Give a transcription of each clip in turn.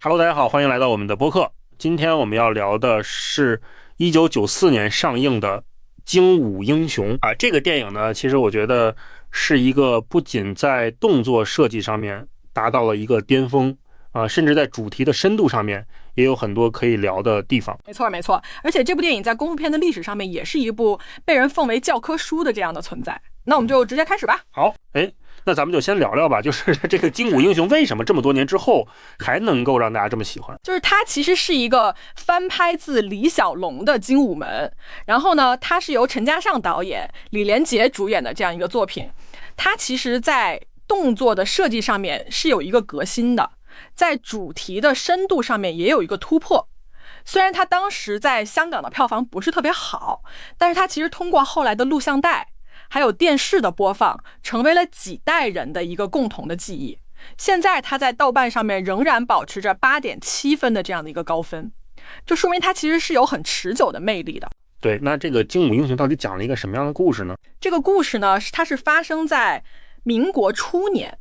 Hello， 大家好，欢迎来到我们的播客。今天我们要聊的是1994年上映的《精武英雄》啊。这个电影呢，其实我觉得是一个不仅在动作设计上面达到了一个巅峰啊，甚至在主题的深度上面也有很多可以聊的地方。没错没错，而且这部电影在功夫片的历史上面也是一部被人奉为教科书的这样的存在。那我们就直接开始吧。好，那咱们就先聊聊吧，就是这个精武英雄为什么这么多年之后还能够让大家这么喜欢？就是它其实是一个翻拍自李小龙的《精武门》，然后呢，它是由陈嘉上导演、李连杰主演的这样一个作品。它其实在动作的设计上面是有一个革新的，在主题的深度上面也有一个突破。虽然它当时在香港的票房不是特别好，但是它其实通过后来的录像带还有电视的播放，成为了几代人的一个共同的记忆。现在它在豆瓣上面仍然保持着8.7分的这样的一个高分，就说明它其实是有很持久的魅力的。对，那这个精武英雄到底讲了一个什么样的故事呢？这个故事呢，它是发生在民国初年，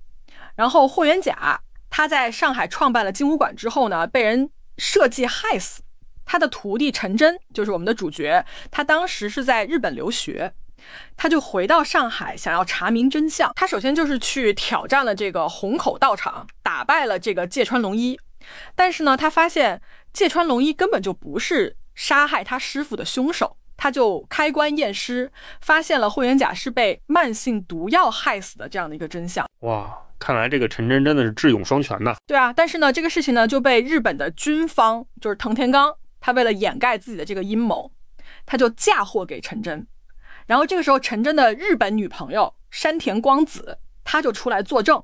然后霍元甲他在上海创办了精武馆之后呢，被人设计害死。他的徒弟陈真就是我们的主角，他当时是在日本留学，他就回到上海想要查明真相。他首先就是去挑战了这个虹口道场，打败了这个芥川龙一。但是呢，他发现芥川龙一根本就不是杀害他师傅的凶手，他就开棺验尸，发现了霍元甲是被慢性毒药害死的这样的一个真相。哇，看来这个陈真真的是智勇双全呐。对啊，但是呢，这个事情呢就被日本的军方，就是藤田刚，他为了掩盖自己的这个阴谋，他就嫁祸给陈真。然后这个时候陈真的日本女朋友山田光子，她就出来作证，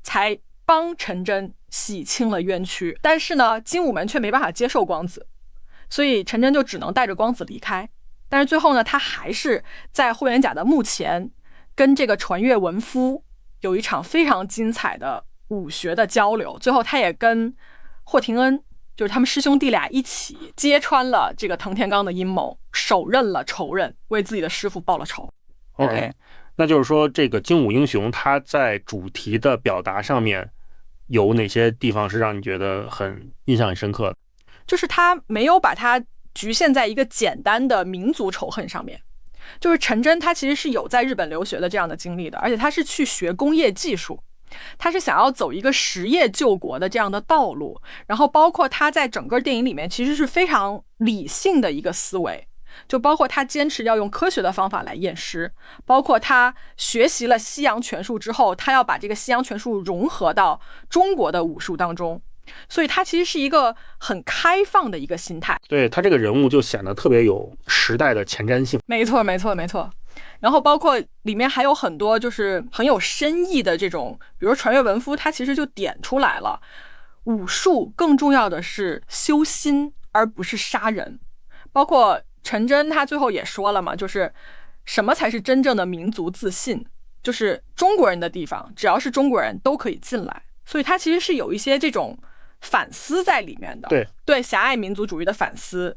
才帮陈真洗清了冤屈。但是呢，精武门却没办法接受光子，所以陈真就只能带着光子离开。但是最后呢，他还是在霍元甲的墓前跟这个传阅文夫有一场非常精彩的武学的交流。最后他也跟霍廷恩，就是他们师兄弟俩一起揭穿了这个藤田刚的阴谋，手刃了仇人，为自己的师傅报了仇。 OK， 那就是说这个精武英雄它在主题的表达上面有哪些地方是让你觉得很印象很深刻的？就是他没有把它局限在一个简单的民族仇恨上面。就是陈真他其实是有在日本留学的这样的经历的，而且他是去学工业技术，他是想要走一个实业救国的这样的道路。然后包括他在整个电影里面其实是非常理性的一个思维，就包括他坚持要用科学的方法来验尸，包括他学习了西洋拳术之后，他要把这个西洋拳术融合到中国的武术当中。所以他其实是一个很开放的一个心态。对，他这个人物就显得特别有时代的前瞻性。没错没错没错。然后包括里面还有很多就是很有深意的这种，比如传阅文夫他其实就点出来了，武术更重要的是修心而不是杀人。包括陈真他最后也说了嘛，就是什么才是真正的民族自信，就是中国人的地方只要是中国人都可以进来。所以他其实是有一些这种反思在里面的，对狭隘民族主义的反思，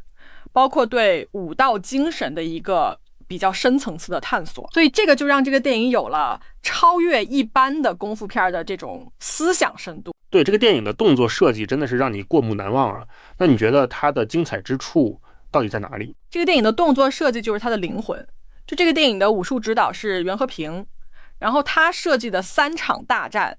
包括对武道精神的一个比较深层次的探索。所以这个就让这个电影有了超越一般的功夫片的这种思想深度。对，这个电影的动作设计真的是让你过目难忘啊。那你觉得它的精彩之处到底在哪里？这个电影的动作设计就是它的灵魂。就这个电影的武术指导是袁和平，然后他设计的3场大战，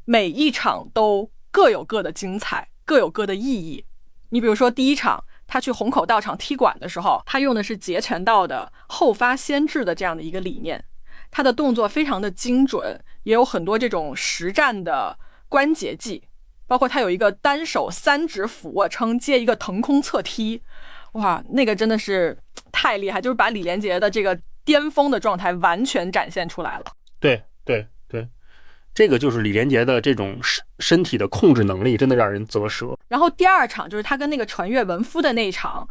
每一场都各有各的精彩，各有各的意义。你比如说第一场他去虹口道场踢馆的时候，他用的是截拳道的后发先至的这样的一个理念，他的动作非常的精准，也有很多这种实战的关节技，包括他有一个单手3指俯卧撑接一个腾空侧踢，哇，那个真的是太厉害，就是把李连杰的这个巅峰的状态完全展现出来了。对对对，这个就是李连杰的这种身体的控制能力真的让人啧舌。然后第二场就是他跟那个传阅文夫的那场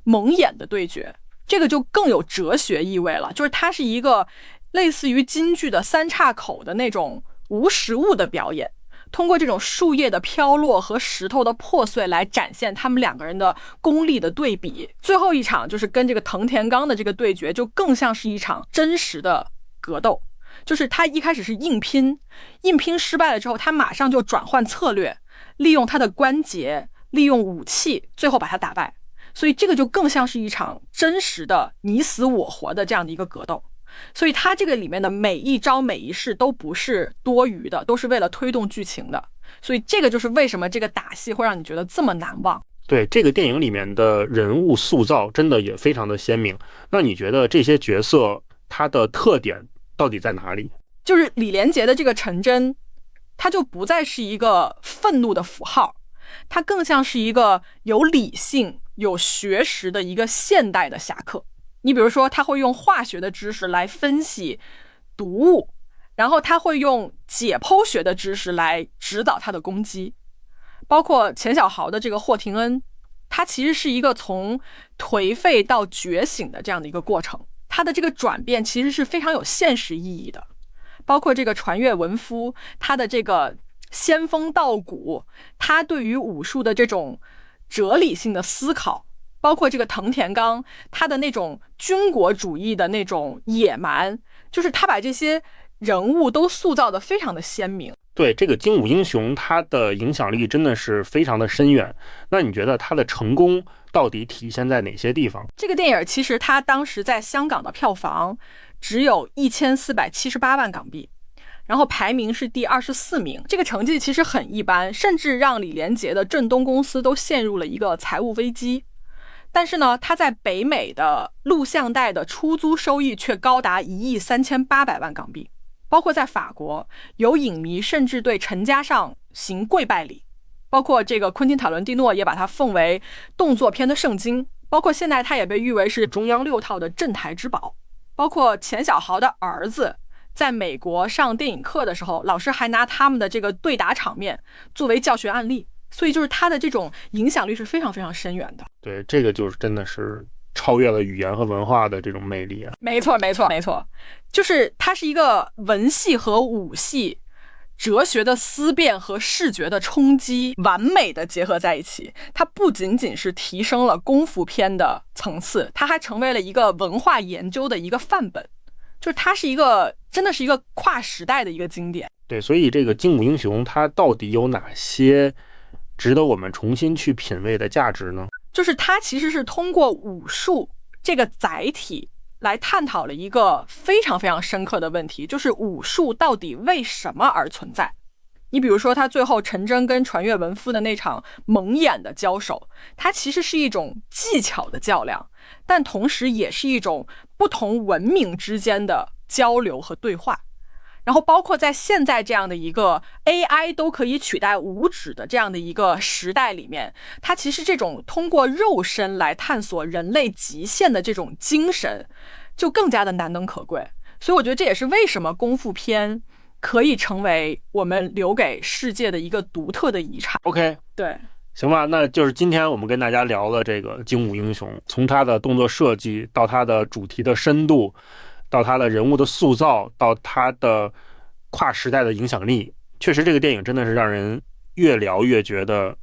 蒙眼的对决，这个就更有哲学意味了，就是它是一个类似于京剧的3岔口的那种无实物的表演，通过这种树叶的飘落和石头的破碎来展现他们2个人的功力的对比。最后一场就是跟这个藤田刚的这个对决，就更像是一场真实的格斗。就是他一开始是硬拼失败了之后，他马上就转换策略，利用他的关节，利用武器，最后把他打败。所以这个就更像是一场真实的你死我活的这样的一个格斗。所以他这个里面的每一招每一式都不是多余的，都是为了推动剧情的。所以这个就是为什么这个打戏会让你觉得这么难忘。对，这个电影里面的人物塑造真的也非常的鲜明。那你觉得这些角色它的特点到底在哪里？就是李连杰的这个陈真，他就不再是一个愤怒的符号，他更像是一个有理性有学识的一个现代的侠客。你比如说他会用化学的知识来分析毒物，然后他会用解剖学的知识来指导他的攻击。包括钱小豪的这个霍廷恩，他其实是一个从颓废到觉醒的这样的一个过程，他的这个转变其实是非常有现实意义的。包括这个传阅文夫，他的这个仙风道骨，他对于武术的这种哲理性的思考，包括这个藤田刚，他的那种军国主义的那种野蛮，就是他把这些人物都塑造得非常的鲜明。对，这个精武英雄他的影响力真的是非常的深远。那你觉得他的成功到底体现在哪些地方？这个电影其实他当时在香港的票房只有1478万港币，然后排名是第24名，这个成绩其实很一般，甚至让李连杰的振东公司都陷入了一个财务危机。但是呢，他在北美的录像带的出租收益却高达13800万港币。包括在法国，有影迷甚至对陈嘉上行跪拜礼，包括这个昆汀塔伦蒂诺也把它奉为动作片的圣经，包括现在他也被誉为是中央6套的镇台之宝。包括钱小豪的儿子在美国上电影课的时候，老师还拿他们的这个对打场面作为教学案例，所以就是他的这种影响力是非常非常深远的。对，这个就是真的是超越了语言和文化的这种魅力啊！没错，没错，没错，就是它是一个文戏和武戏、哲学的思辨和视觉的冲击完美的结合在一起。它不仅仅是提升了功夫片的层次，它还成为了一个文化研究的一个范本。就是它是一个真的是一个跨时代的一个经典。对，所以这个精武英雄它到底有哪些值得我们重新去品味的价值呢？就是它其实是通过武术这个载体来探讨了一个非常非常深刻的问题，就是武术到底为什么而存在。你比如说他最后陈真跟传阅文夫的那场蒙眼的交手，它其实是一种技巧的较量，但同时也是一种不同文明之间的交流和对话。然后包括在现在这样的一个 AI 都可以取代五指的这样的一个时代里面，它其实这种通过肉身来探索人类极限的这种精神就更加的难能可贵。所以我觉得这也是为什么功夫片可以成为我们留给世界的一个独特的遗产。 OK， 对，行吧，那就是今天我们跟大家聊了这个精武英雄，从他的动作设计到他的主题的深度，到他的人物的塑造，到他的跨时代的影响力，确实这个电影真的是让人越聊越觉得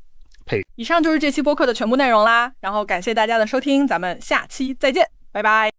配。以上就是这期播客的全部内容啦，然后感谢大家的收听，咱们下期再见，拜拜。